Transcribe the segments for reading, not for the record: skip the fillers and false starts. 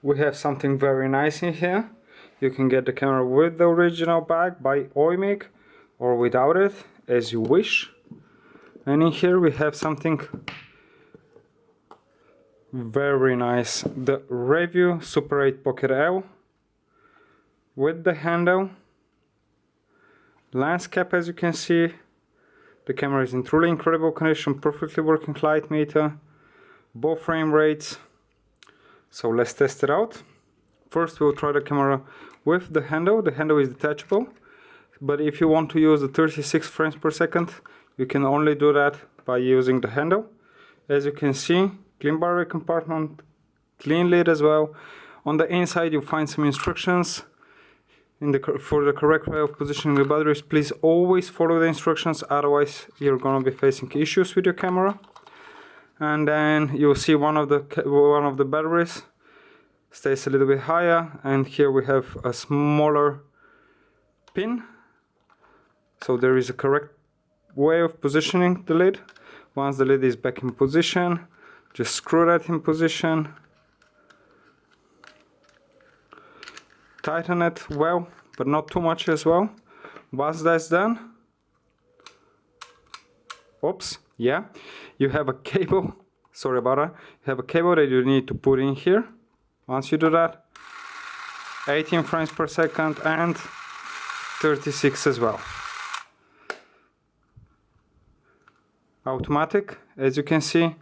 we have something very nice in here. You can get the camera with the original bag by Eumig or without it, as you wish. And in here we have something very nice, the Revue Super 8 Pocket L with the handle, lens cap. As you can see, the camera is in truly incredible condition, perfectly working light meter, both frame rates. So let's test it out. First we'll try the camera with the handle. The handle is detachable, but if you want to use the 36 frames per second, you can only do that by using the handle. As you can see, clean battery compartment, clean lid as well. On the inside you'll find some instructions for the correct way of positioning the batteries. Please always follow the instructions, otherwise you're gonna be facing issues with your camera. And then you'll see one of the batteries stays a little bit higher, and here we have a smaller pin. So there is a correct way of positioning the lid. Once the lid is back in position, just screw that in position, tighten it well, but not too much as well. Once that's done, oops, yeah, you have a cable, sorry about that, you have a cable that you need to put in here. Once you do that, 18 frames per second and 36 as well. Automatic, as you can see,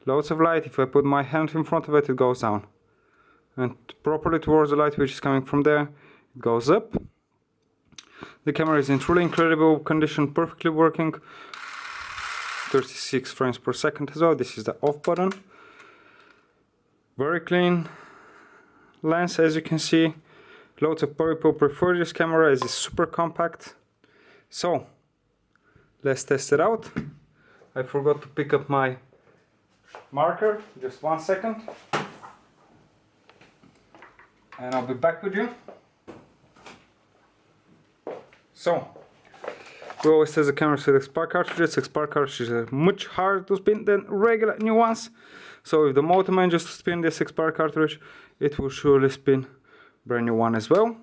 loads of light. If I put my hand in front of it, it goes down. And properly towards the light which is coming from there, it goes up. The camera is in truly incredible condition, perfectly working. 36 frames per second as well. This is the off button. Very clean lens, as you can see. Loads of people prefer this camera as it's super compact. So let's test it out. I forgot to pick up my marker, just 1 second, and I'll be back with you. So we always test the cameras with expired cartridges. Expired cartridges are much harder to spin than regular new ones. So if the motor manages to spin this expired cartridge, it will surely spin brand new one as well.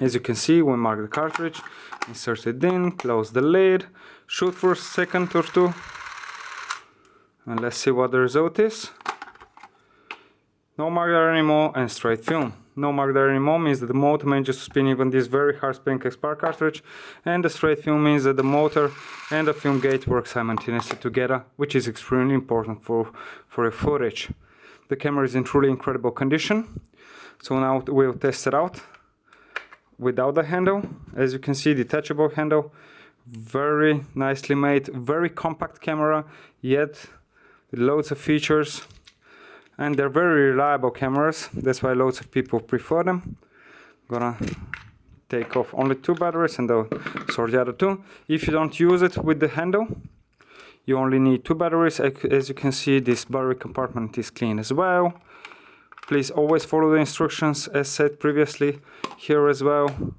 As you can see, we mark the cartridge, insert it in, close the lid, shoot for a second or two, and let's see what the result is. No mark there anymore, and straight film. No mark there anymore means that the motor manages to spin even this very hard spinning expired cartridge, and the straight film means that the motor and the film gate work simultaneously together, which is extremely important for your footage. The camera is in truly incredible condition. So now we'll test it out without the handle. As you can see, detachable handle, very nicely made, very compact camera, yet with loads of features, and they're very reliable cameras. That's why loads of people prefer them. I'm gonna take off only 2 batteries and I'll sort the other 2. If you don't use it with the handle, you only need 2 batteries. As you can see, this battery compartment is clean as well. Please always follow the instructions as said previously here as well.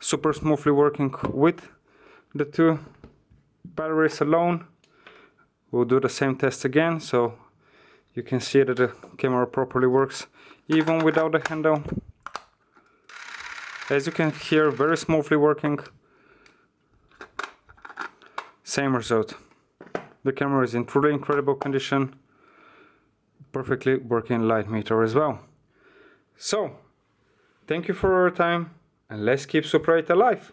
Super smoothly working with the 2 batteries alone. We'll do the same test again, so you can see that the camera properly works even without the handle. As you can hear, very smoothly working. Same result. The camera is in truly incredible condition. Perfectly working light meter as well. So, thank you for your time, and let's keep Super 8 alive.